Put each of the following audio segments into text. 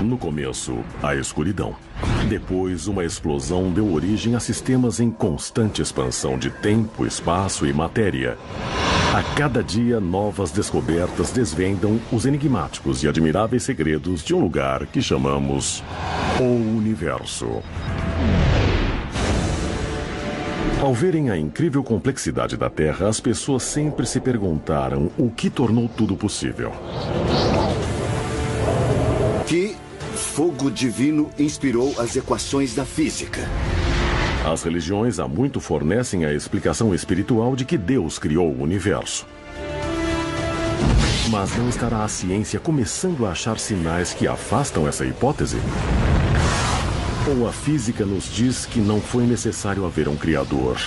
No começo, a escuridão. Depois, uma explosão deu origem a sistemas em constante expansão de tempo, espaço e matéria. A cada dia, novas descobertas desvendam os enigmáticos e admiráveis segredos de um lugar que chamamos o Universo. Ao verem a incrível complexidade da Terra, as pessoas sempre se perguntaram o que tornou tudo possível. Que fogo divino inspirou as equações da física? As religiões há muito fornecem a explicação espiritual de que Deus criou o universo. Mas não estará a ciência começando a achar sinais que afastam essa hipótese? Ou a física nos diz que não foi necessário haver um criador?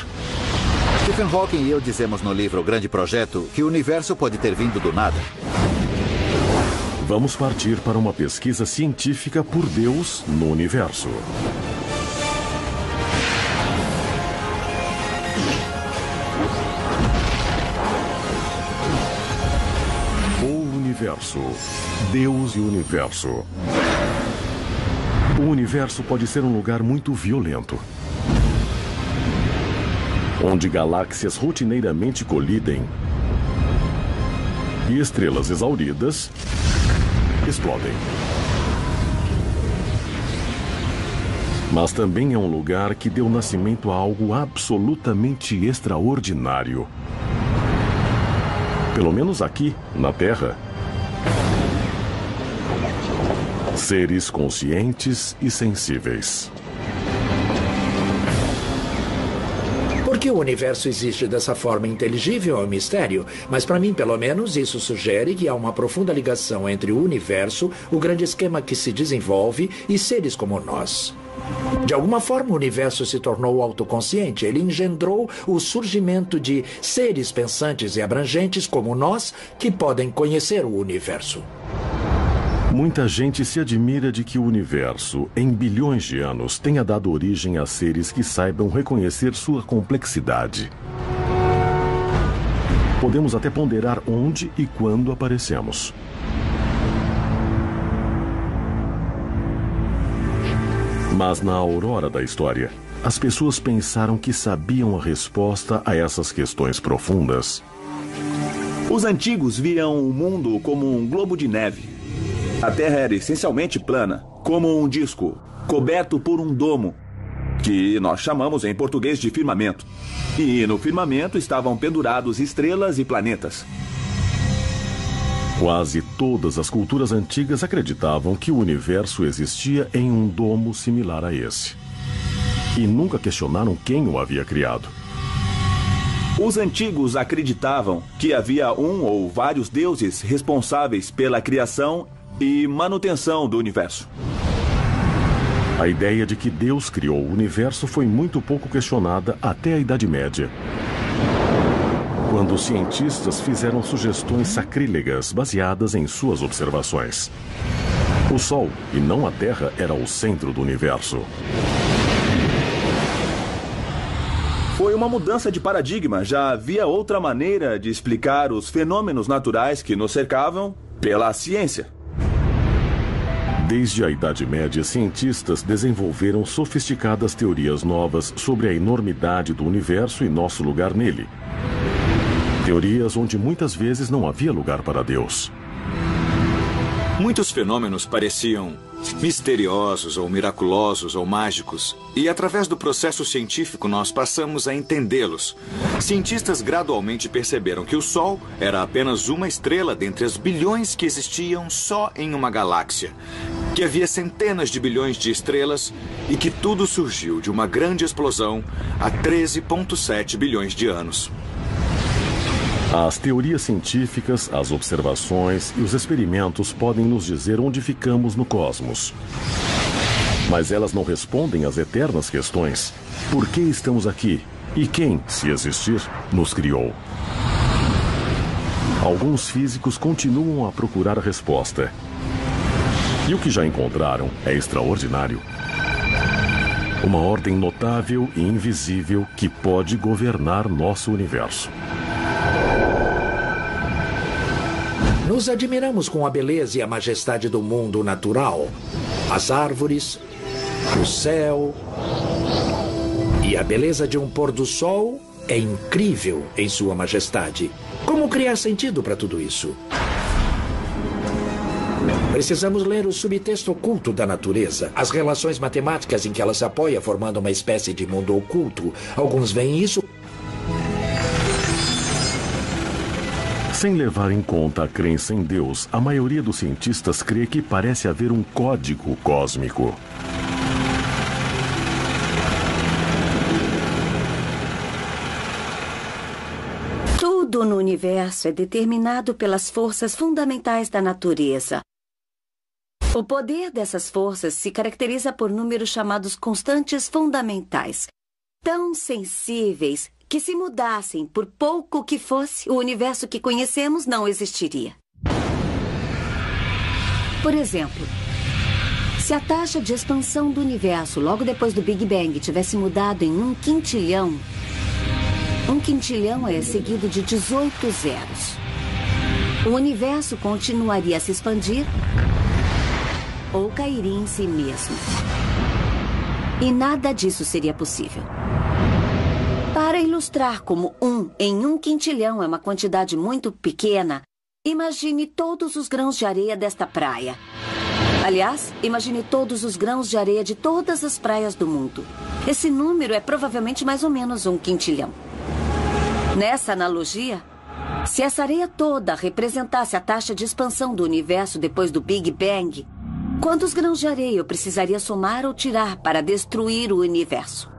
Stephen Hawking e eu dizemos no livro O Grande Projeto que o universo pode ter vindo do nada. Vamos partir para uma pesquisa científica por Deus no universo. O universo. Deus e o universo. O universo pode ser um lugar muito violento, onde galáxias rotineiramente colidem e estrelas exauridas explodem. Mas também é um lugar que deu nascimento a algo absolutamente extraordinário. Pelo menos aqui, na Terra. Seres conscientes e sensíveis. Por que o universo existe dessa forma inteligível é um mistério, mas para mim, pelo menos, isso sugere que há uma profunda ligação entre o universo, o grande esquema que se desenvolve e seres como nós. De alguma forma, o universo se tornou autoconsciente. Ele engendrou o surgimento de seres pensantes e abrangentes como nós que podem conhecer o universo. Muita gente se admira de que o universo, em bilhões de anos, tenha dado origem a seres que saibam reconhecer sua complexidade. Podemos até ponderar onde e quando aparecemos. Mas na aurora da história, as pessoas pensaram que sabiam a resposta a essas questões profundas. Os antigos viam o mundo como um globo de neve. A Terra era essencialmente plana, como um disco, coberto por um domo, que nós chamamos em português de firmamento. E no firmamento estavam pendurados estrelas e planetas. Quase todas as culturas antigas acreditavam que o universo existia em um domo similar a esse. E nunca questionaram quem o havia criado. Os antigos acreditavam que havia um ou vários deuses responsáveis pela criação e manutenção do universo. A ideia de que Deus criou o universo foi muito pouco questionada até a Idade Média, quando os cientistas fizeram sugestões sacrílegas baseadas em suas observações. O Sol, e não a Terra, era o centro do universo. Foi uma mudança de paradigma. Já havia outra maneira de explicar os fenômenos naturais que nos cercavam pela ciência. Desde a Idade Média, cientistas desenvolveram sofisticadas teorias novas sobre a enormidade do universo e nosso lugar nele. Teorias onde muitas vezes não havia lugar para Deus. Muitos fenômenos pareciam misteriosos ou miraculosos ou mágicos, e através do processo científico nós passamos a entendê-los. Cientistas gradualmente perceberam que o Sol era apenas uma estrela dentre as bilhões que existiam só em uma galáxia, que havia centenas de bilhões de estrelas e que tudo surgiu de uma grande explosão há 13,7 bilhões de anos. As teorias científicas, as observações e os experimentos podem nos dizer onde ficamos no cosmos. Mas elas não respondem às eternas questões. Por que estamos aqui? E quem, se existir, nos criou? Alguns físicos continuam a procurar a resposta. E o que já encontraram é extraordinário. Uma ordem notável e invisível que pode governar nosso universo. No Nos admiramos com a beleza e a majestade do mundo natural. As árvores, o céu e a beleza de um pôr do sol é incrível em sua majestade. Como criar sentido para tudo isso? Precisamos ler o subtexto oculto da natureza, as relações matemáticas em que ela se apoia, formando uma espécie de mundo oculto. Alguns veem isso. Sem levar em conta a crença em Deus, a maioria dos cientistas crê que parece haver um código cósmico. Tudo no universo é determinado pelas forças fundamentais da natureza. O poder dessas forças se caracteriza por números chamados constantes fundamentais, tão sensíveis que, se mudassem por pouco que fosse, o universo que conhecemos não existiria. Por exemplo, se a taxa de expansão do universo logo depois do Big Bang tivesse mudado em 1 quintilhão, 1 quintilhão é seguido de 18 zeros. O universo continuaria a se expandir ou cairia em si mesmo. E nada disso seria possível. Para ilustrar como 1 em 1 quintilhão é uma quantidade muito pequena, imagine todos os grãos de areia desta praia. Aliás, imagine todos os grãos de areia de todas as praias do mundo. Esse número é provavelmente mais ou menos 1 quintilhão. Nessa analogia, se essa areia toda representasse a taxa de expansão do universo depois do Big Bang, quantos grãos de areia eu precisaria somar ou tirar para destruir o universo?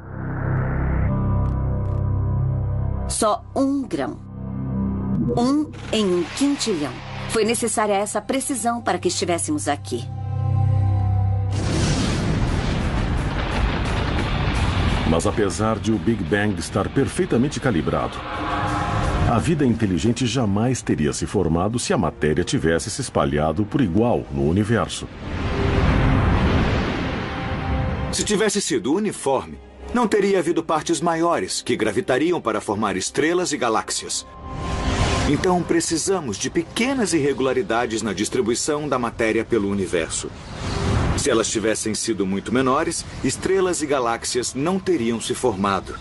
Só 1 grão. 1 em 1 quintilhão. Foi necessária essa precisão para que estivéssemos aqui. Mas apesar de o Big Bang estar perfeitamente calibrado, a vida inteligente jamais teria se formado se a matéria tivesse se espalhado por igual no universo. Se tivesse sido uniforme, não teria havido partes maiores que gravitariam para formar estrelas e galáxias. Então precisamos de pequenas irregularidades na distribuição da matéria pelo universo. Se elas tivessem sido muito menores, estrelas e galáxias não teriam se formado.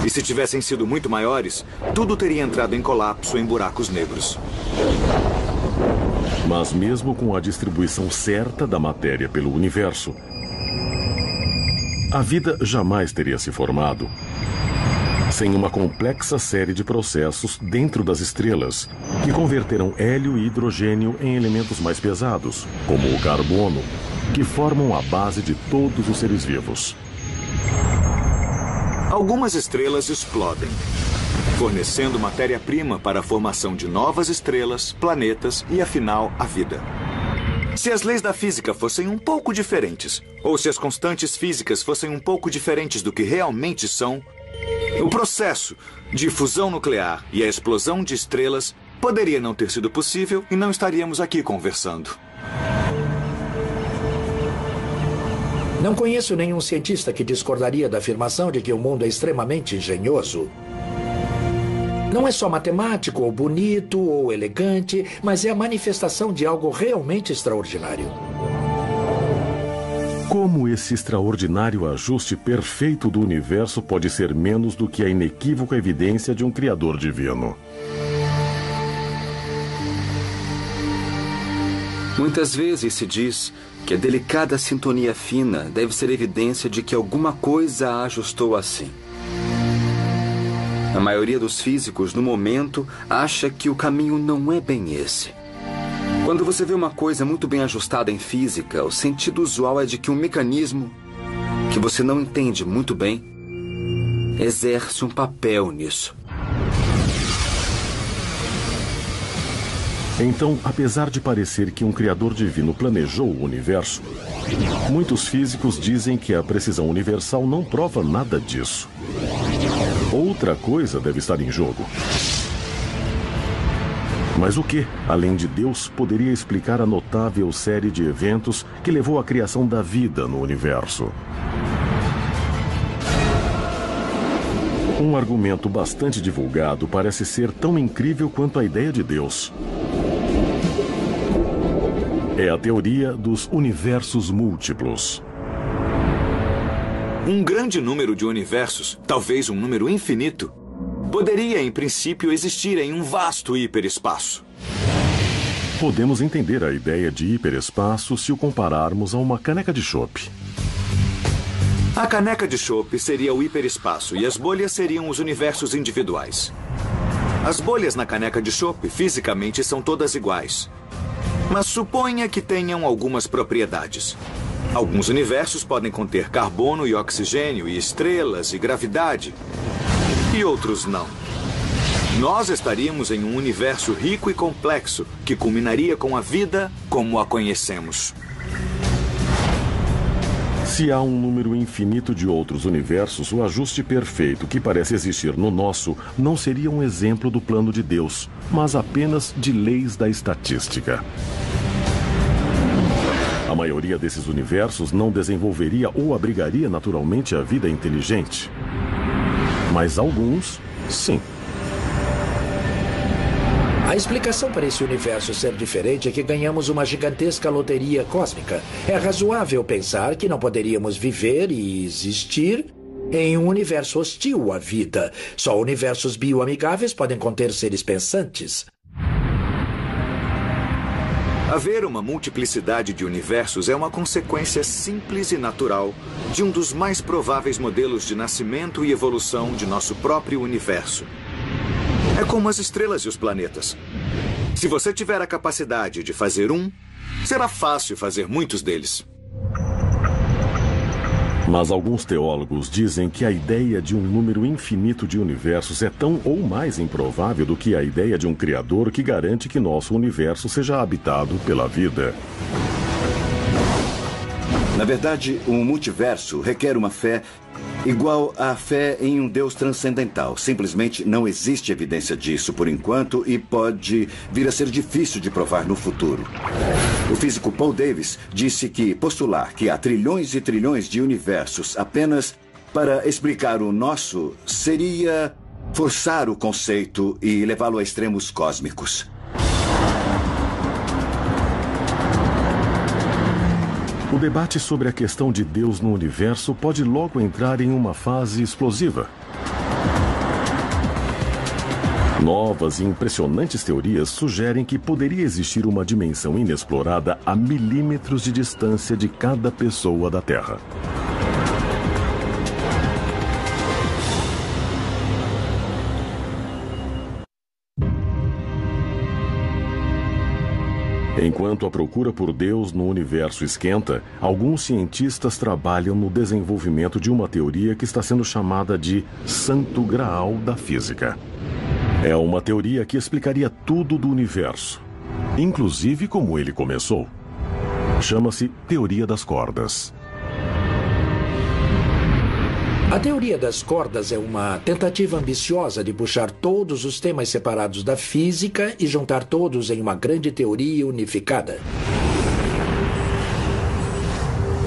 E se tivessem sido muito maiores, tudo teria entrado em colapso em buracos negros. Mas mesmo com a distribuição certa da matéria pelo universo, a vida jamais teria se formado sem uma complexa série de processos dentro das estrelas que converteram hélio e hidrogênio em elementos mais pesados, como o carbono, que formam a base de todos os seres vivos. Algumas estrelas explodem, fornecendo matéria-prima para a formação de novas estrelas, planetas e, afinal, a vida. Se as leis da física fossem um pouco diferentes, ou se as constantes físicas fossem um pouco diferentes do que realmente são, o processo de fusão nuclear e a explosão de estrelas poderia não ter sido possível e não estaríamos aqui conversando. Não conheço nenhum cientista que discordaria da afirmação de que o mundo é extremamente engenhoso. Não é só matemático, ou bonito, ou elegante, mas é a manifestação de algo realmente extraordinário. Como esse extraordinário ajuste perfeito do universo pode ser menos do que a inequívoca evidência de um Criador divino? Muitas vezes se diz que a delicada sintonia fina deve ser evidência de que alguma coisa a ajustou assim. A maioria dos físicos, no momento, acha que o caminho não é bem esse. Quando você vê uma coisa muito bem ajustada em física, o sentido usual é de que um mecanismo que você não entende muito bem exerce um papel nisso. Então, apesar de parecer que um Criador divino planejou o universo, muitos físicos dizem que a precisão universal não prova nada disso. Outra coisa deve estar em jogo. Mas o que, além de Deus, poderia explicar a notável série de eventos que levou à criação da vida no universo? Um argumento bastante divulgado parece ser tão incrível quanto a ideia de Deus. É a teoria dos universos múltiplos. Um grande número de universos, talvez um número infinito, poderia, em princípio, existir em um vasto hiperespaço. Podemos entender a ideia de hiperespaço se o compararmos a uma caneca de chope. A caneca de chope seria o hiperespaço e as bolhas seriam os universos individuais. As bolhas na caneca de chope fisicamente são todas iguais. Mas suponha que tenham algumas propriedades. Alguns universos podem conter carbono e oxigênio e estrelas e gravidade. E outros não. Nós estaríamos em um universo rico e complexo que culminaria com a vida como a conhecemos. Se há um número infinito de outros universos, o ajuste perfeito que parece existir no nosso não seria um exemplo do plano de Deus, mas apenas de leis da estatística. A maioria desses universos não desenvolveria ou abrigaria naturalmente a vida inteligente. Mas alguns, sim. A explicação para esse universo ser diferente é que ganhamos uma gigantesca loteria cósmica. É razoável pensar que não poderíamos viver e existir em um universo hostil à vida. Só universos bioamigáveis podem conter seres pensantes. Haver uma multiplicidade de universos é uma consequência simples e natural de um dos mais prováveis modelos de nascimento e evolução de nosso próprio universo. É como as estrelas e os planetas. Se você tiver a capacidade de fazer um, será fácil fazer muitos deles. Mas alguns teólogos dizem que a ideia de um número infinito de universos é tão ou mais improvável do que a ideia de um criador que garante que nosso universo seja habitado pela vida. Na verdade, um multiverso requer uma fé igual à fé em um Deus transcendental. Simplesmente não existe evidência disso por enquanto e pode vir a ser difícil de provar no futuro. O físico Paul Davies disse que postular que há trilhões e trilhões de universos apenas para explicar o nosso seria forçar o conceito e levá-lo a extremos cósmicos. O debate sobre a questão de Deus no universo pode logo entrar em uma fase explosiva. Novas e impressionantes teorias sugerem que poderia existir uma dimensão inexplorada a milímetros de distância de cada pessoa da Terra. Enquanto a procura por Deus no universo esquenta, alguns cientistas trabalham no desenvolvimento de uma teoria que está sendo chamada de Santo Graal da Física. É uma teoria que explicaria tudo do universo, inclusive como ele começou. Chama-se Teoria das Cordas. A teoria das cordas é uma tentativa ambiciosa de puxar todos os temas separados da física e juntar todos em uma grande teoria unificada.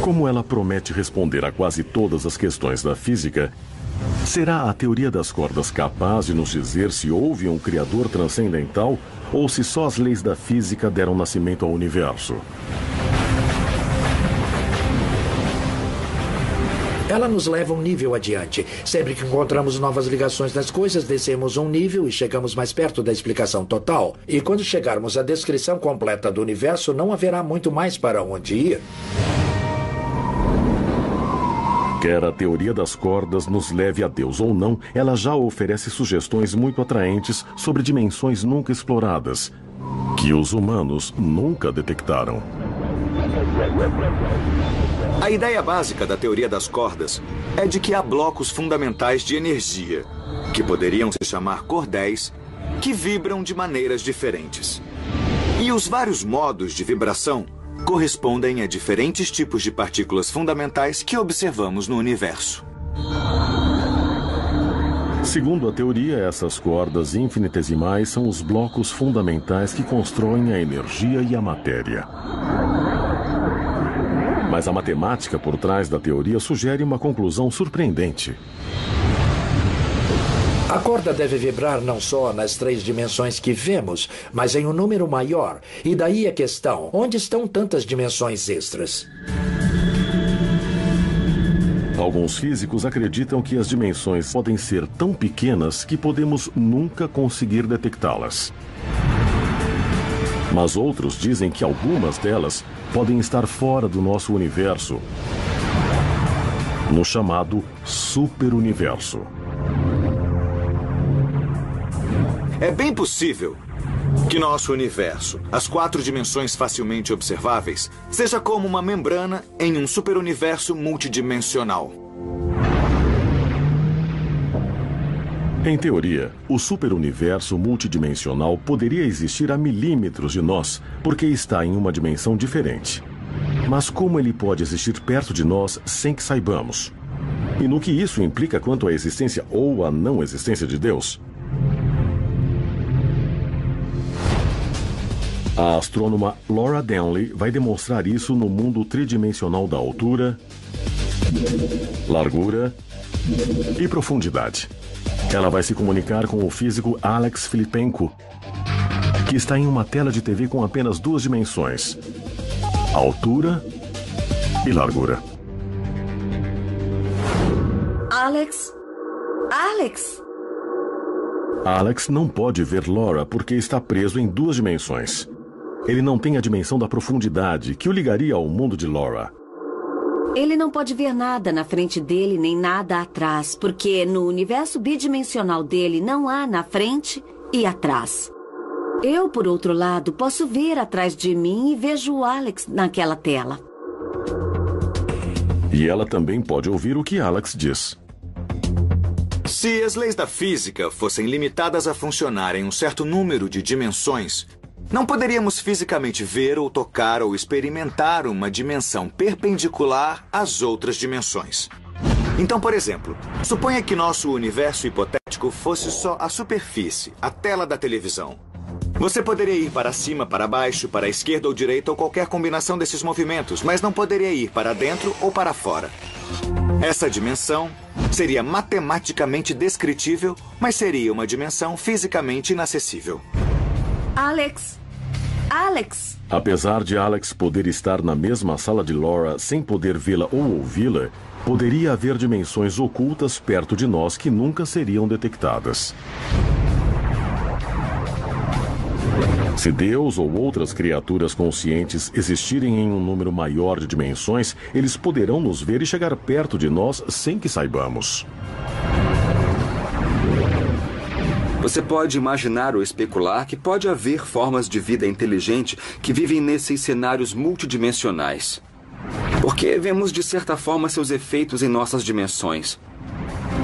Como ela promete responder a quase todas as questões da física, será a teoria das cordas capaz de nos dizer se houve um criador transcendental ou se só as leis da física deram nascimento ao universo? Ela nos leva um nível adiante. Sempre que encontramos novas ligações das coisas, descemos um nível e chegamos mais perto da explicação total. E quando chegarmos à descrição completa do universo, não haverá muito mais para onde ir. Quer a teoria das cordas nos leve a Deus ou não, ela já oferece sugestões muito atraentes sobre dimensões nunca exploradas, que os humanos nunca detectaram. A ideia básica da teoria das cordas é de que há blocos fundamentais de energia, que poderiam se chamar cordéis, que vibram de maneiras diferentes. E os vários modos de vibração correspondem a diferentes tipos de partículas fundamentais que observamos no universo. Segundo a teoria, essas cordas infinitesimais são os blocos fundamentais que constroem a energia e a matéria. Mas a matemática por trás da teoria sugere uma conclusão surpreendente. A corda deve vibrar não só nas 3 dimensões que vemos, mas em um número maior. E daí a questão: onde estão tantas dimensões extras? Alguns físicos acreditam que as dimensões podem ser tão pequenas que podemos nunca conseguir detectá-las. Mas outros dizem que algumas delas podem estar fora do nosso universo, no chamado superuniverso. É bem possível que nosso universo, as 4 dimensões facilmente observáveis, seja como uma membrana em um superuniverso multidimensional. Em teoria, o superuniverso multidimensional poderia existir a milímetros de nós, porque está em uma dimensão diferente. Mas como ele pode existir perto de nós sem que saibamos? E no que isso implica quanto à existência ou à não existência de Deus? A astrônoma Laura Denley vai demonstrar isso no mundo tridimensional da altura, largura e profundidade. Ela vai se comunicar com o físico Alex Filipenko, que está em uma tela de TV com apenas 2 dimensões: altura e largura. Alex? Alex não pode ver Laura porque está preso em 2 dimensões. Ele não tem a dimensão da profundidade que o ligaria ao mundo de Laura. Ele não pode ver nada na frente dele nem nada atrás, porque no universo bidimensional dele não há na frente e atrás. Eu, por outro lado, posso ver atrás de mim e vejo o Alex naquela tela. E ela também pode ouvir o que Alex diz. Se as leis da física fossem limitadas a funcionar em um certo número de dimensões, não poderíamos fisicamente ver ou tocar ou experimentar uma dimensão perpendicular às outras dimensões. Então, por exemplo, suponha que nosso universo hipotético fosse só a superfície, a tela da televisão. Você poderia ir para cima, para baixo, para a esquerda ou direita ou qualquer combinação desses movimentos, mas não poderia ir para dentro ou para fora. Essa dimensão seria matematicamente descritível, mas seria uma dimensão fisicamente inacessível. Alex! Apesar de Alex poder estar na mesma sala de Laura sem poder vê-la ou ouvi-la, poderia haver dimensões ocultas perto de nós que nunca seriam detectadas. Se Deus ou outras criaturas conscientes existirem em um número maior de dimensões, eles poderão nos ver e chegar perto de nós sem que saibamos. Você pode imaginar ou especular que pode haver formas de vida inteligente que vivem nesses cenários multidimensionais. Porque vemos de certa forma seus efeitos em nossas dimensões.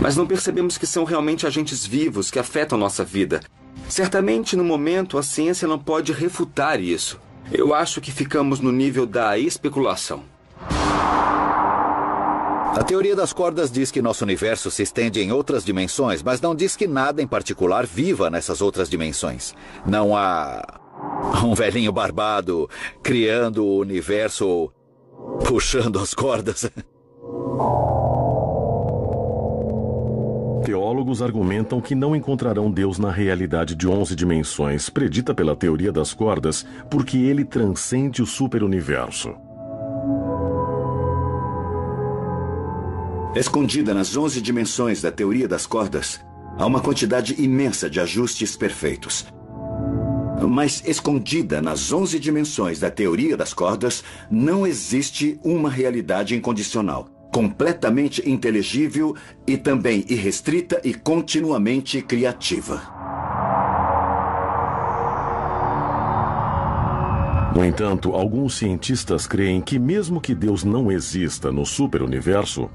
Mas não percebemos que são realmente agentes vivos que afetam nossa vida. Certamente, no momento, a ciência não pode refutar isso. Eu acho que ficamos no nível da especulação. A teoria das cordas diz que nosso universo se estende em outras dimensões, mas não diz que nada em particular viva nessas outras dimensões. Não há um velhinho barbado criando o universo ou puxando as cordas. Teólogos argumentam que não encontrarão Deus na realidade de 11 dimensões, predita pela teoria das cordas, porque ele transcende o superuniverso. Escondida nas 11 dimensões da teoria das cordas, há uma quantidade imensa de ajustes perfeitos. Mas escondida nas 11 dimensões da teoria das cordas, não existe uma realidade incondicional, completamente inteligível e também irrestrita e continuamente criativa. No entanto, alguns cientistas creem que mesmo que Deus não exista no superuniverso,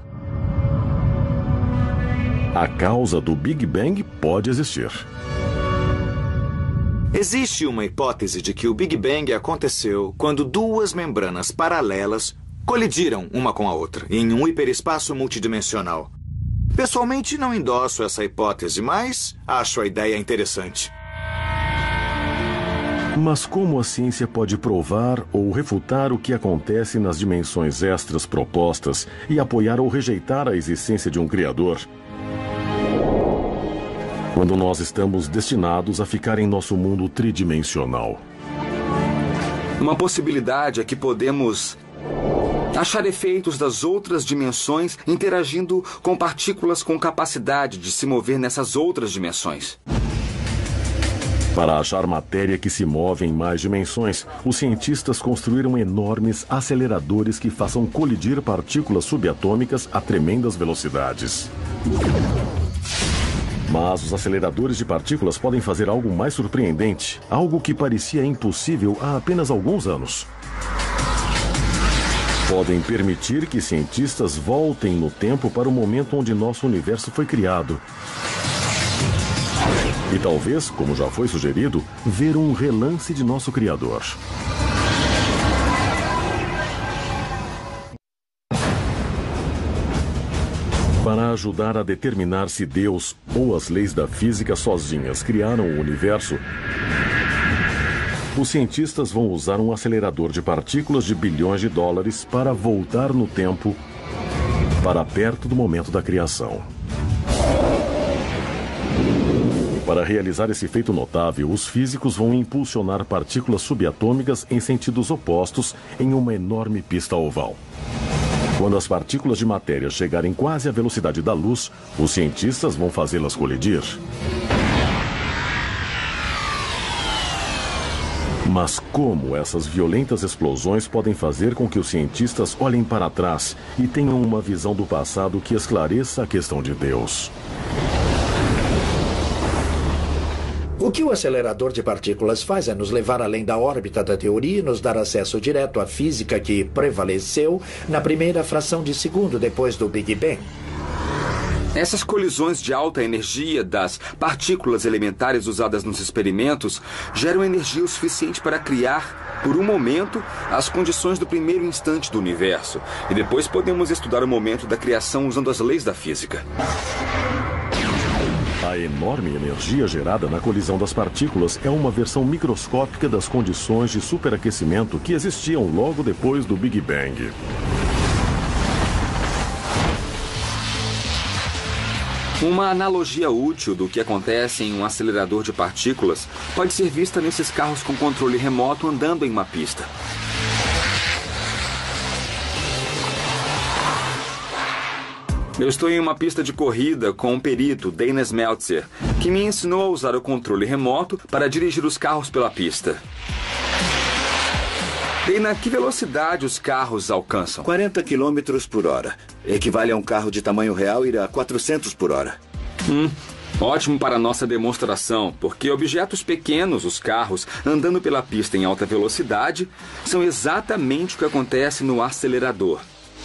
a causa do Big Bang pode existir. Existe uma hipótese de que o Big Bang aconteceu quando 2 membranas paralelas colidiram uma com a outra em um hiperespaço multidimensional. Pessoalmente, não endosso essa hipótese, mas acho a ideia interessante. Mas como a ciência pode provar ou refutar o que acontece nas dimensões extras propostas e apoiar ou rejeitar a existência de um Criador? quando nós estamos destinados a ficar em nosso mundo tridimensional. Uma possibilidade é que podemos achar efeitos das outras dimensões interagindo com partículas com capacidade de se mover nessas outras dimensões. Para achar matéria que se move em mais dimensões, os cientistas construíram enormes aceleradores que façam colidir partículas subatômicas a tremendas velocidades. Mas os aceleradores de partículas podem fazer algo mais surpreendente, algo que parecia impossível há apenas alguns anos. Podem permitir que cientistas voltem no tempo para o momento onde nosso universo foi criado. E talvez, como já foi sugerido, ver um relance de nosso Criador. Para ajudar a determinar se Deus ou as leis da física sozinhas criaram o universo, os cientistas vão usar um acelerador de partículas de bilhões de dólares para voltar no tempo para perto do momento da criação. Para realizar esse feito notável, os físicos vão impulsionar partículas subatômicas em sentidos opostos em uma enorme pista oval. Quando as partículas de matéria chegarem quase à velocidade da luz, os cientistas vão fazê-las colidir. Mas como essas violentas explosões podem fazer com que os cientistas olhem para trás e tenham uma visão do passado que esclareça a questão de Deus? O que o acelerador de partículas faz é nos levar além da órbita da teoria e nos dar acesso direto à física que prevaleceu na primeira fração de segundo depois do Big Bang. Essas colisões de alta energia das partículas elementares usadas nos experimentos geram energia o suficiente para criar, por um momento, as condições do primeiro instante do universo. E depois podemos estudar o momento da criação usando as leis da física. A enorme energia gerada na colisão das partículas é uma versão microscópica das condições de superaquecimento que existiam logo depois do Big Bang. Uma analogia útil do que acontece em um acelerador de partículas pode ser vista nesses carros com controle remoto andando em uma pista. Eu estou em uma pista de corrida com um perito, Dana Smeltzer, que me ensinou a usar o controle remoto para dirigir os carros pela pista. Dana, que velocidade os carros alcançam? 40 km por hora. Equivale a um carro de tamanho real ir a 400 por hora. Ótimo para a nossa demonstração, porque objetos pequenos, os carros, andando pela pista em alta velocidade, são exatamente o que acontece no acelerador.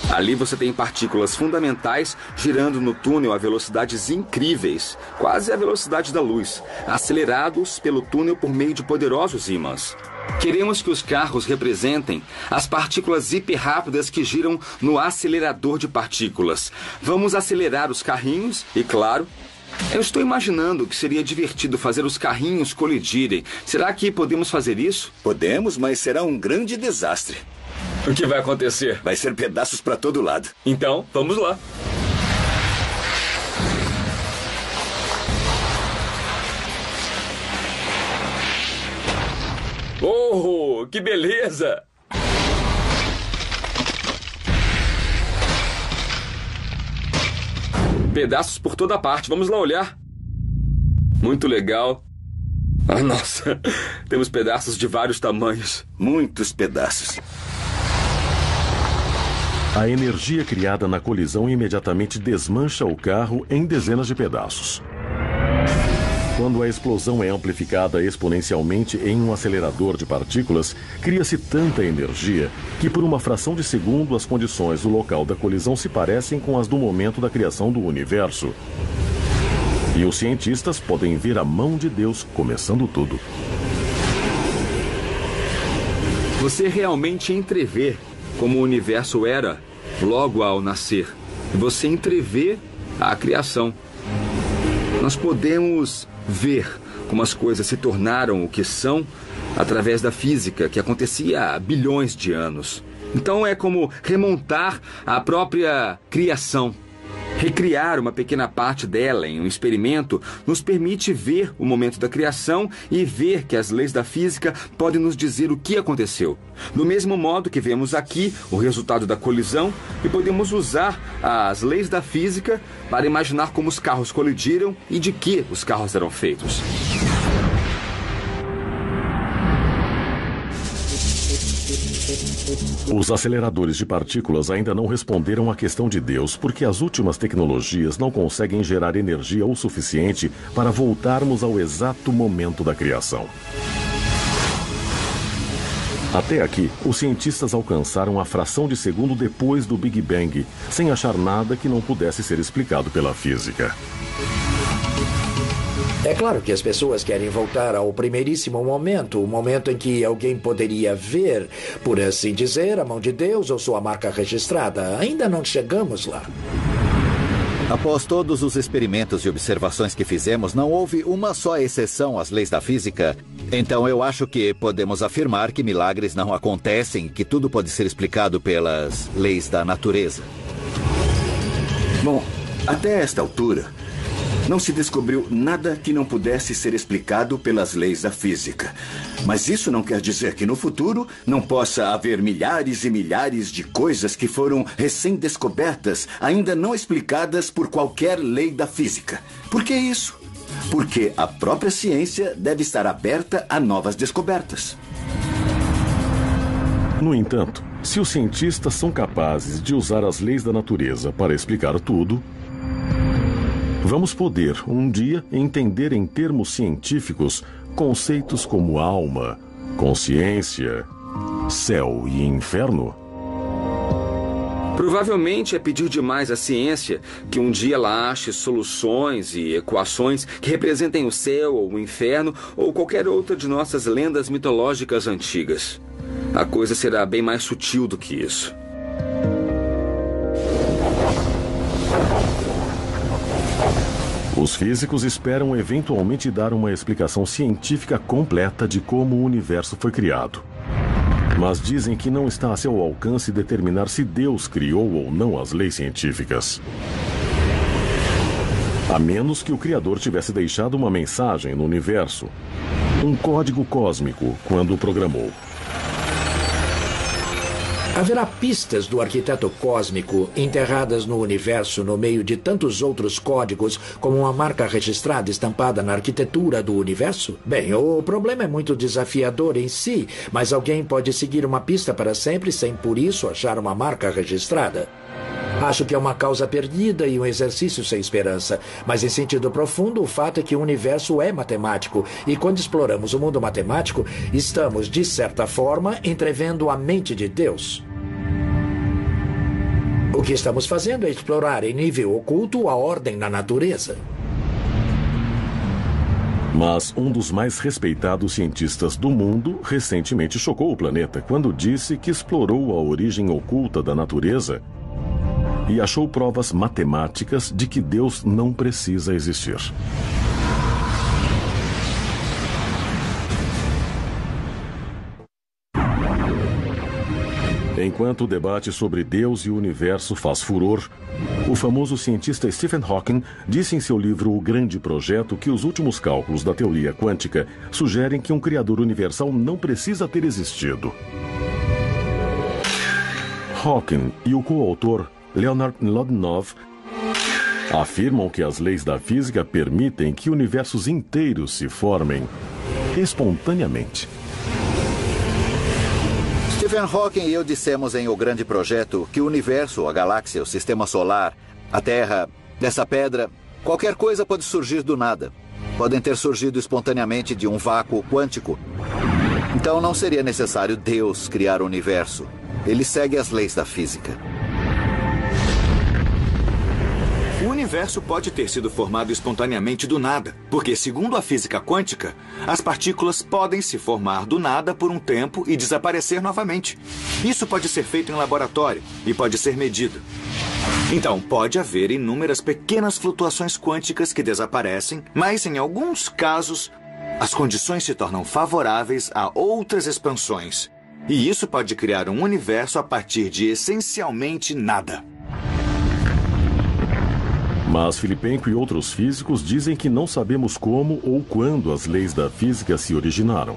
Ali você tem partículas fundamentais girando no túnel a velocidades incríveis, quase a velocidade da luz, acelerados pelo túnel por meio de poderosos ímãs. Queremos que os carros representem as partículas hiperrápidas que giram no acelerador de partículas. Vamos acelerar os carrinhos e, claro, eu estou imaginando que seria divertido fazer os carrinhos colidirem. Será que podemos fazer isso? Podemos, mas será um grande desastre. O que vai acontecer? Vai ser pedaços para todo lado. Então, vamos lá. Oh, que beleza! Pedaços por toda parte. Vamos lá olhar. Muito legal. Ah, nossa. Temos pedaços de vários tamanhos. Muitos pedaços. A energia criada na colisão imediatamente desmancha o carro em dezenas de pedaços. Quando a explosão é amplificada exponencialmente em um acelerador de partículas, cria-se tanta energia que por uma fração de segundo as condições do local da colisão se parecem com as do momento da criação do universo. E os cientistas podem ver a mão de Deus começando tudo. Você realmente entrevê como o universo era logo ao nascer. Você entrevê a criação. Nós podemos ver como as coisas se tornaram o que são através da física que acontecia há bilhões de anos. Então é como remontar a própria criação. Recriar uma pequena parte dela em um experimento nos permite ver o momento da criação e ver que as leis da física podem nos dizer o que aconteceu. Do mesmo modo que vemos aqui o resultado da colisão e podemos usar as leis da física para imaginar como os carros colidiram e de que os carros eram feitos. Os aceleradores de partículas ainda não responderam à questão de Deus, porque as últimas tecnologias não conseguem gerar energia o suficiente para voltarmos ao exato momento da criação. Até aqui, os cientistas alcançaram a fração de segundo depois do Big Bang, sem achar nada que não pudesse ser explicado pela física. É claro que as pessoas querem voltar ao primeiríssimo momento, o momento em que alguém poderia ver, por assim dizer, a mão de Deus ou sua marca registrada. Ainda não chegamos lá. Após todos os experimentos e observações que fizemos, não houve uma só exceção às leis da física. Então eu acho que podemos afirmar que milagres não acontecem e que tudo pode ser explicado pelas leis da natureza. Bom, até esta altura, não se descobriu nada que não pudesse ser explicado pelas leis da física. Mas isso não quer dizer que no futuro não possa haver milhares e milhares de coisas que foram recém-descobertas, ainda não explicadas por qualquer lei da física. Por que isso? Porque a própria ciência deve estar aberta a novas descobertas. No entanto, se os cientistas são capazes de usar as leis da natureza para explicar tudo, vamos poder, um dia, entender em termos científicos conceitos como alma, consciência, céu e inferno? Provavelmente é pedir demais à ciência que um dia ela ache soluções e equações que representem o céu ou o inferno ou qualquer outra de nossas lendas mitológicas antigas. A coisa será bem mais sutil do que isso. Os físicos esperam eventualmente dar uma explicação científica completa de como o universo foi criado. Mas dizem que não está a seu alcance determinar se Deus criou ou não as leis científicas. A menos que o Criador tivesse deixado uma mensagem no universo, um código cósmico, quando o programou. Haverá pistas do arquiteto cósmico enterradas no universo no meio de tantos outros códigos como uma marca registrada estampada na arquitetura do universo? Bem, o problema é muito desafiador em si, mas alguém pode seguir uma pista para sempre sem por isso achar uma marca registrada. Acho que é uma causa perdida e um exercício sem esperança, mas em sentido profundo o fato é que o universo é matemático e quando exploramos o mundo matemático, estamos, de certa forma, entrevendo a mente de Deus. O que estamos fazendo é explorar em nível oculto a ordem na natureza. Mas um dos mais respeitados cientistas do mundo recentemente chocou o planeta quando disse que explorou a origem oculta da natureza e achou provas matemáticas de que Deus não precisa existir. Enquanto o debate sobre Deus e o universo faz furor, o famoso cientista Stephen Hawking disse em seu livro O Grande Projeto que os últimos cálculos da teoria quântica sugerem que um criador universal não precisa ter existido. Hawking e o coautor Leonard Lodinov afirmam que as leis da física permitem que universos inteiros se formem espontaneamente. Stephen Hawking e eu dissemos em O Grande Projeto que o universo, a galáxia, o sistema solar, a Terra, dessa pedra, qualquer coisa pode surgir do nada. Podem ter surgido espontaneamente de um vácuo quântico. Então não seria necessário Deus criar o universo. Ele segue as leis da física. O universo pode ter sido formado espontaneamente do nada, porque, segundo a física quântica, as partículas podem se formar do nada por um tempo e desaparecer novamente. Isso pode ser feito em laboratório e pode ser medido. Então, pode haver inúmeras pequenas flutuações quânticas que desaparecem, mas, em alguns casos, as condições se tornam favoráveis a outras expansões. E isso pode criar um universo a partir de essencialmente nada. Mas Filipenko e outros físicos dizem que não sabemos como ou quando as leis da física se originaram.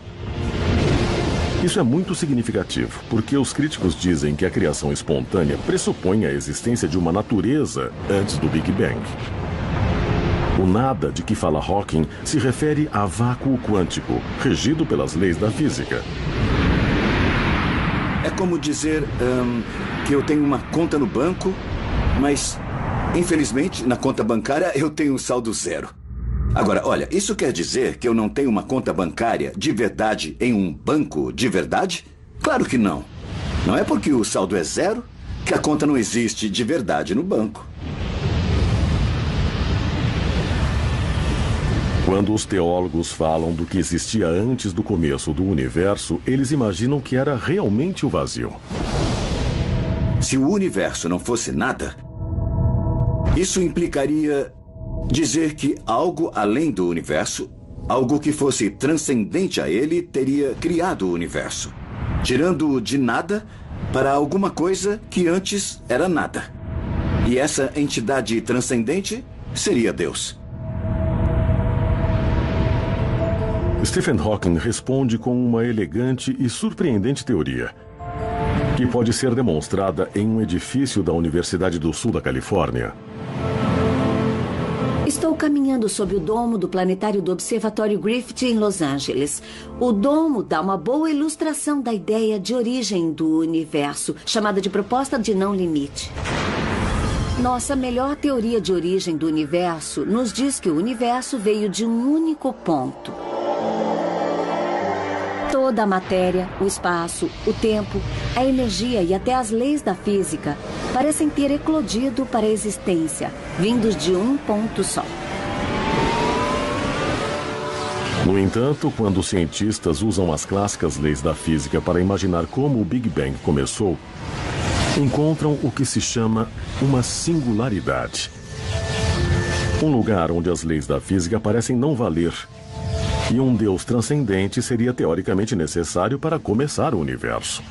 Isso é muito significativo, porque os críticos dizem que a criação espontânea pressupõe a existência de uma natureza antes do Big Bang. O nada de que fala Hawking se refere a vácuo quântico, regido pelas leis da física. É como dizer que eu tenho uma conta no banco, mas, infelizmente, na conta bancária eu tenho um saldo zero. Agora, olha, isso quer dizer que eu não tenho uma conta bancária de verdade em um banco de verdade? Claro que não. Não é porque o saldo é zero que a conta não existe de verdade no banco. Quando os teólogos falam do que existia antes do começo do universo, eles imaginam que era realmente o vazio. Se o universo não fosse nada, isso implicaria dizer que algo além do universo, algo que fosse transcendente a ele, teria criado o universo, tirando-o de nada para alguma coisa que antes era nada. E essa entidade transcendente seria Deus. Stephen Hawking responde com uma elegante e surpreendente teoria, que pode ser demonstrada em um edifício da Universidade do Sul da Califórnia. Estou caminhando sob o domo do planetário do Observatório Griffith em Los Angeles. O domo dá uma boa ilustração da ideia de origem do universo, chamada de proposta de não limite. Nossa melhor teoria de origem do universo nos diz que o universo veio de um único ponto. Toda a matéria, o espaço, o tempo, a energia e até as leis da física parecem ter eclodido para a existência, vindos de um ponto só. No entanto, quando os cientistas usam as clássicas leis da física para imaginar como o Big Bang começou, encontram o que se chama uma singularidade. Um lugar onde as leis da física parecem não valer. E um Deus transcendente seria teoricamente necessário para começar o universo.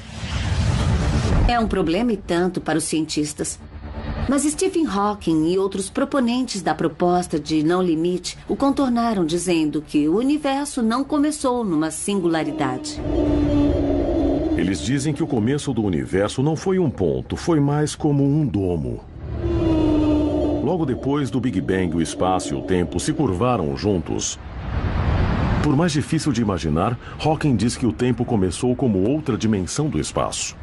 É um problema e tanto para os cientistas. Mas Stephen Hawking e outros proponentes da proposta de não limite o contornaram dizendo que o universo não começou numa singularidade. Eles dizem que o começo do universo não foi um ponto, foi mais como um domo. Logo depois do Big Bang, o espaço e o tempo se curvaram juntos. Por mais difícil de imaginar, Hawking diz que o tempo começou como outra dimensão do espaço.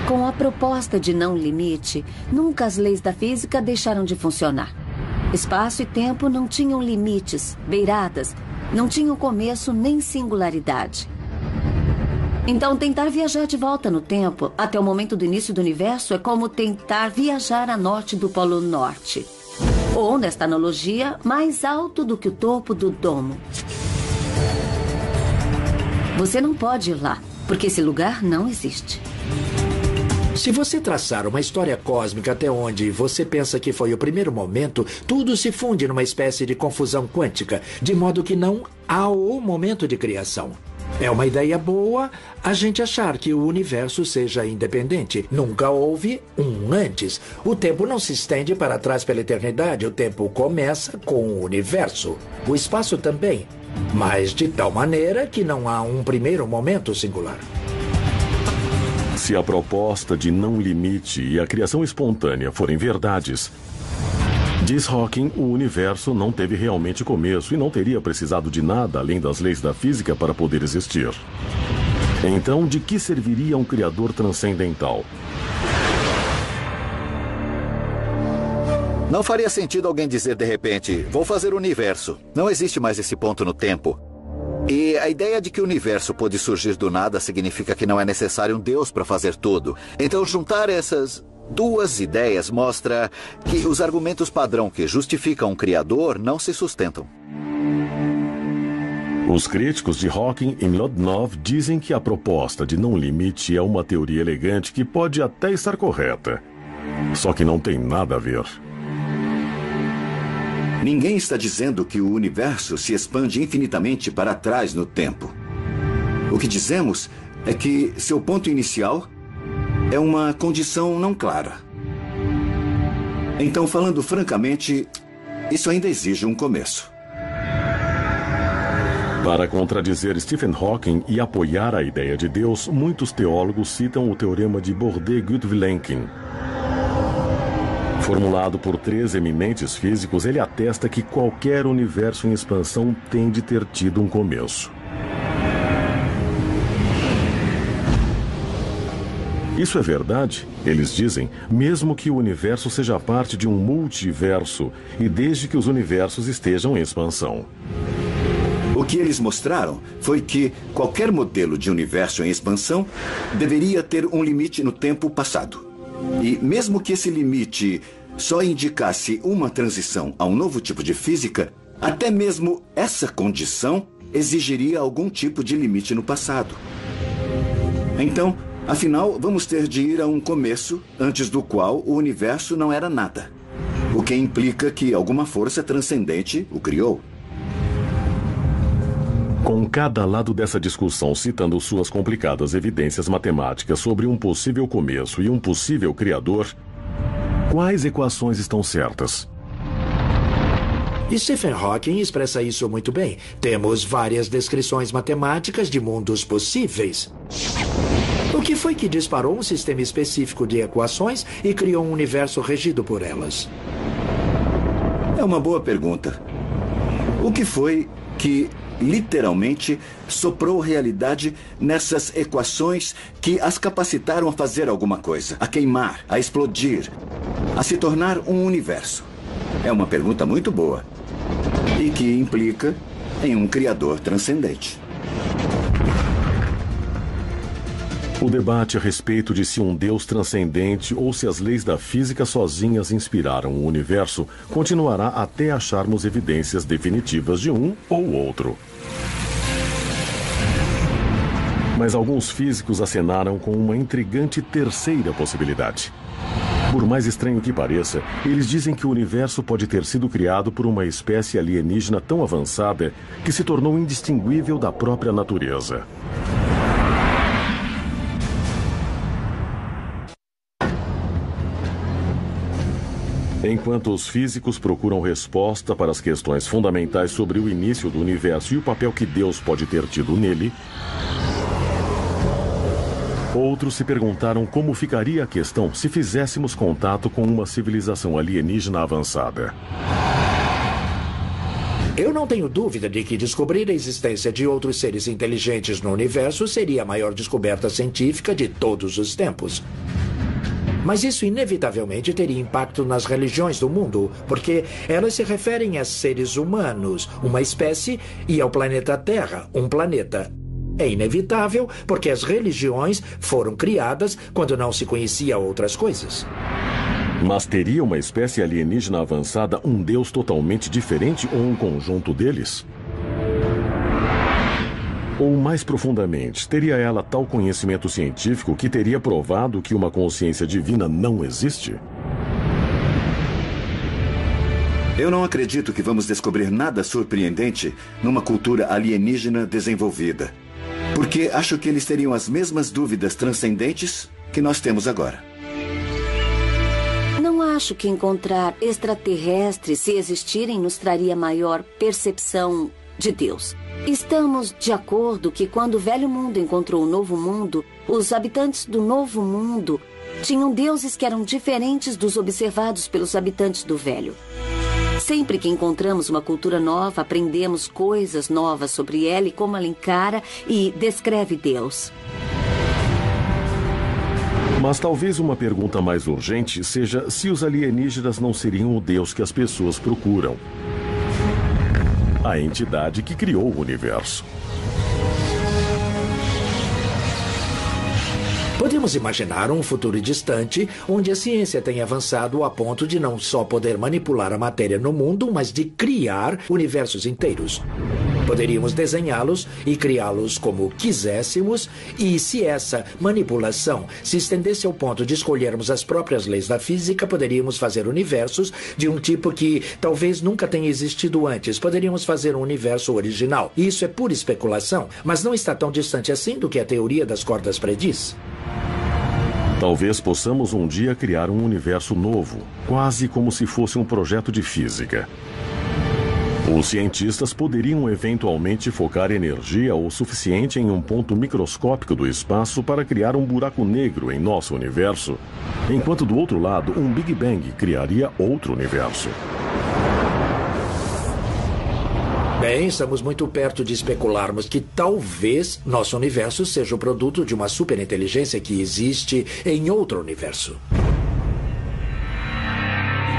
Com a proposta de não limite, nunca as leis da física deixaram de funcionar. Espaço e tempo não tinham limites, beiradas, não tinham começo nem singularidade. Então, tentar viajar de volta no tempo, até o momento do início do universo, é como tentar viajar a norte do Polo Norte. Ou, nesta analogia, mais alto do que o topo do domo. Você não pode ir lá, porque esse lugar não existe. Se você traçar uma história cósmica até onde você pensa que foi o primeiro momento, tudo se funde numa espécie de confusão quântica, de modo que não há o momento de criação. É uma ideia boa a gente achar que o universo seja independente. Nunca houve um antes. O tempo não se estende para trás pela eternidade. O tempo começa com o universo. O espaço também. Mas de tal maneira que não há um primeiro momento singular. Se a proposta de não limite e a criação espontânea forem verdades, diz Hawking, o universo não teve realmente começo e não teria precisado de nada além das leis da física para poder existir. Então, de que serviria um criador transcendental? Não faria sentido alguém dizer de repente, vou fazer o universo. Não existe mais esse ponto no tempo. E a ideia de que o universo pôde surgir do nada significa que não é necessário um Deus para fazer tudo. Então, juntar essas duas ideias mostra que os argumentos padrão que justificam um criador não se sustentam. Os críticos de Hawking em Lodnov dizem que a proposta de não limite é uma teoria elegante que pode até estar correta. Só que não tem nada a ver. Ninguém está dizendo que o universo se expande infinitamente para trás no tempo. O que dizemos é que seu ponto inicial é uma condição não clara. Então, falando francamente, isso ainda exige um começo. Para contradizer Stephen Hawking e apoiar a ideia de Deus, muitos teólogos citam o teorema de Borde-Gutwilenkin. Formulado por 3 eminentes físicos, ele atesta que qualquer universo em expansão tem de ter tido um começo. Isso é verdade, eles dizem, mesmo que o universo seja parte de um multiverso e desde que os universos estejam em expansão. O que eles mostraram foi que qualquer modelo de universo em expansão deveria ter um limite no tempo passado. E mesmo que esse limite só indicasse uma transição a um novo tipo de física, até mesmo essa condição exigiria algum tipo de limite no passado. Então, afinal, vamos ter de ir a um começo antes do qual o universo não era nada. O que implica que alguma força transcendente o criou. Com cada lado dessa discussão citando suas complicadas evidências matemáticas sobre um possível começo e um possível criador, quais equações estão certas? Stephen Hawking expressa isso muito bem. Temos várias descrições matemáticas de mundos possíveis. O que foi que disparou um sistema específico de equações e criou um universo regido por elas? É uma boa pergunta. O que foi que literalmente soprou realidade nessas equações que as capacitaram a fazer alguma coisa, a queimar, a explodir, a se tornar um universo? É uma pergunta muito boa e que implica em um criador transcendente. O debate a respeito de se um Deus transcendente ou se as leis da física sozinhas inspiraram o universo continuará até acharmos evidências definitivas de um ou outro. Mas alguns físicos acenaram com uma intrigante terceira possibilidade. Por mais estranho que pareça, eles dizem que o universo pode ter sido criado por uma espécie alienígena tão avançada que se tornou indistinguível da própria natureza. Enquanto os físicos procuram resposta para as questões fundamentais sobre o início do universo e o papel que Deus pode ter tido nele, outros se perguntaram como ficaria a questão se fizéssemos contato com uma civilização alienígena avançada. Eu não tenho dúvida de que descobrir a existência de outros seres inteligentes no universo seria a maior descoberta científica de todos os tempos. Mas isso inevitavelmente teria impacto nas religiões do mundo, porque elas se referem a seres humanos, uma espécie, e ao planeta Terra, um planeta. É inevitável, porque as religiões foram criadas quando não se conhecia outras coisas. Mas teria uma espécie alienígena avançada um Deus totalmente diferente ou um conjunto deles? Ou mais profundamente, teria ela tal conhecimento científico que teria provado que uma consciência divina não existe? Eu não acredito que vamos descobrir nada surpreendente numa cultura alienígena desenvolvida. Porque acho que eles teriam as mesmas dúvidas transcendentes que nós temos agora. Não acho que encontrar extraterrestres, se existirem, nos traria maior percepção de Deus. Estamos de acordo que quando o velho mundo encontrou o novo mundo, os habitantes do novo mundo tinham deuses que eram diferentes dos observados pelos habitantes do velho. Sempre que encontramos uma cultura nova, aprendemos coisas novas sobre ela e como ela encara e descreve Deus. Mas talvez uma pergunta mais urgente seja se os alienígenas não seriam o Deus que as pessoas procuram. A entidade que criou o universo. Podemos imaginar um futuro distante onde a ciência tenha avançado a ponto de não só poder manipular a matéria no mundo, mas de criar universos inteiros. Poderíamos desenhá-los e criá-los como quiséssemos, e se essa manipulação se estendesse ao ponto de escolhermos as próprias leis da física, poderíamos fazer universos de um tipo que talvez nunca tenha existido antes. Poderíamos fazer um universo original. Isso é pura especulação, mas não está tão distante assim do que a teoria das cordas prediz. Talvez possamos um dia criar um universo novo, quase como se fosse um projeto de física. Os cientistas poderiam eventualmente focar energia o suficiente em um ponto microscópico do espaço para criar um buraco negro em nosso universo, enquanto do outro lado um Big Bang criaria outro universo. Bem, estamos muito perto de especularmos que talvez nosso universo seja o produto de uma superinteligência que existe em outro universo.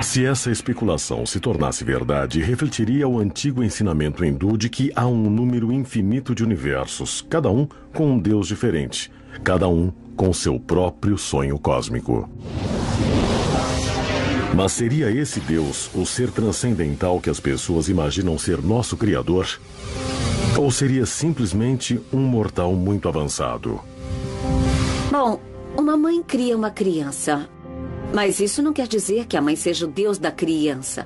Se essa especulação se tornasse verdade, refletiria o antigo ensinamento hindu de que há um número infinito de universos, cada um com um Deus diferente, cada um com seu próprio sonho cósmico. Mas seria esse Deus o ser transcendental que as pessoas imaginam ser nosso Criador? Ou seria simplesmente um mortal muito avançado? Bom, uma mãe cria uma criança. Mas isso não quer dizer que a mãe seja o Deus da criança.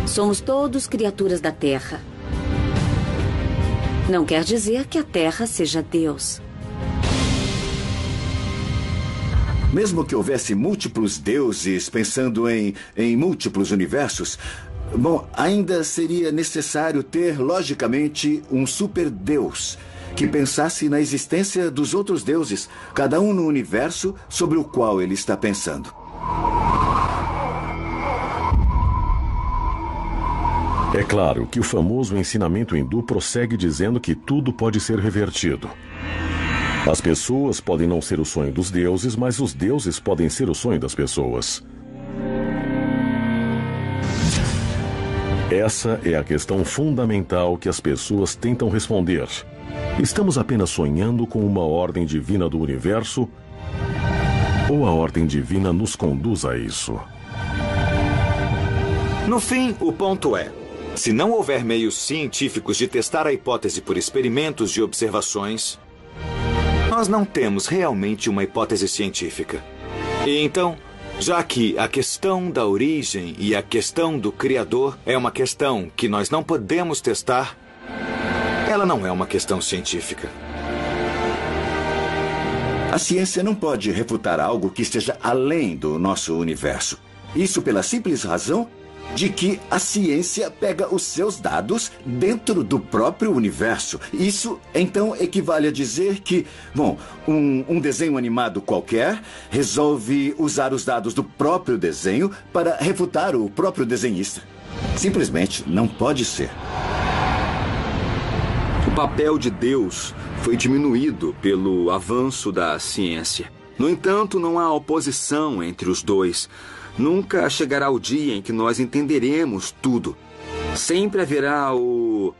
Somos todos criaturas da Terra. Não quer dizer que a Terra seja Deus. Mesmo que houvesse múltiplos deuses pensando em múltiplos universos, bom, ainda seria necessário ter, logicamente, um superdeus que pensasse na existência dos outros deuses, cada um no universo sobre o qual ele está pensando. É claro que o famoso ensinamento hindu prossegue dizendo que tudo pode ser revertido. As pessoas podem não ser o sonho dos deuses, mas os deuses podem ser o sonho das pessoas. Essa é a questão fundamental que as pessoas tentam responder. Estamos apenas sonhando com uma ordem divina do universo? Ou a ordem divina nos conduz a isso? No fim, o ponto é: se não houver meios científicos de testar a hipótese por experimentos de observações, nós não temos realmente uma hipótese científica. E então, já que a questão da origem e a questão do Criador é uma questão que nós não podemos testar, ela não é uma questão científica. A ciência não pode refutar algo que esteja além do nosso universo. Isso pela simples razão de que a ciência pega os seus dados dentro do próprio universo. Isso, então, equivale a dizer que, bom, um desenho animado qualquer resolve usar os dados do próprio desenho para refutar o próprio desenhista. Simplesmente não pode ser. O papel de Deus foi diminuído pelo avanço da ciência. No entanto, não há oposição entre os dois. Nunca chegará o dia em que nós entenderemos tudo. Sempre haverá o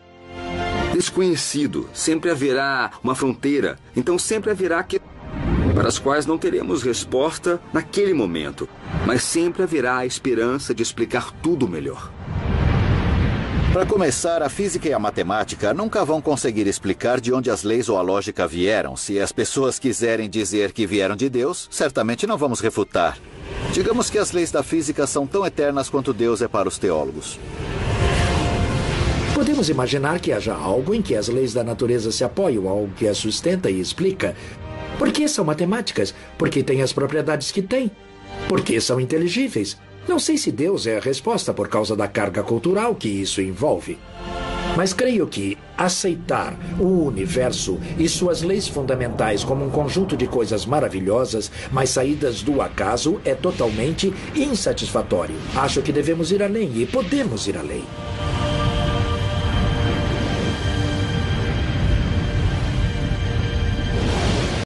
desconhecido, sempre haverá uma fronteira. Então sempre haverá que para as quais não teremos resposta naquele momento, mas sempre haverá a esperança de explicar tudo melhor. Para começar, a física e a matemática nunca vão conseguir explicar de onde as leis ou a lógica vieram. Se as pessoas quiserem dizer que vieram de Deus, certamente não vamos refutar. Digamos que as leis da física são tão eternas quanto Deus é para os teólogos. Podemos imaginar que haja algo em que as leis da natureza se apoiam, algo que as sustenta e explica. Por que são matemáticas? Porque têm as propriedades que têm. Porque são inteligíveis. Não sei se Deus é a resposta por causa da carga cultural que isso envolve. Mas creio que aceitar o universo e suas leis fundamentais como um conjunto de coisas maravilhosas, mas saídas do acaso, é totalmente insatisfatório. Acho que devemos ir além e podemos ir além.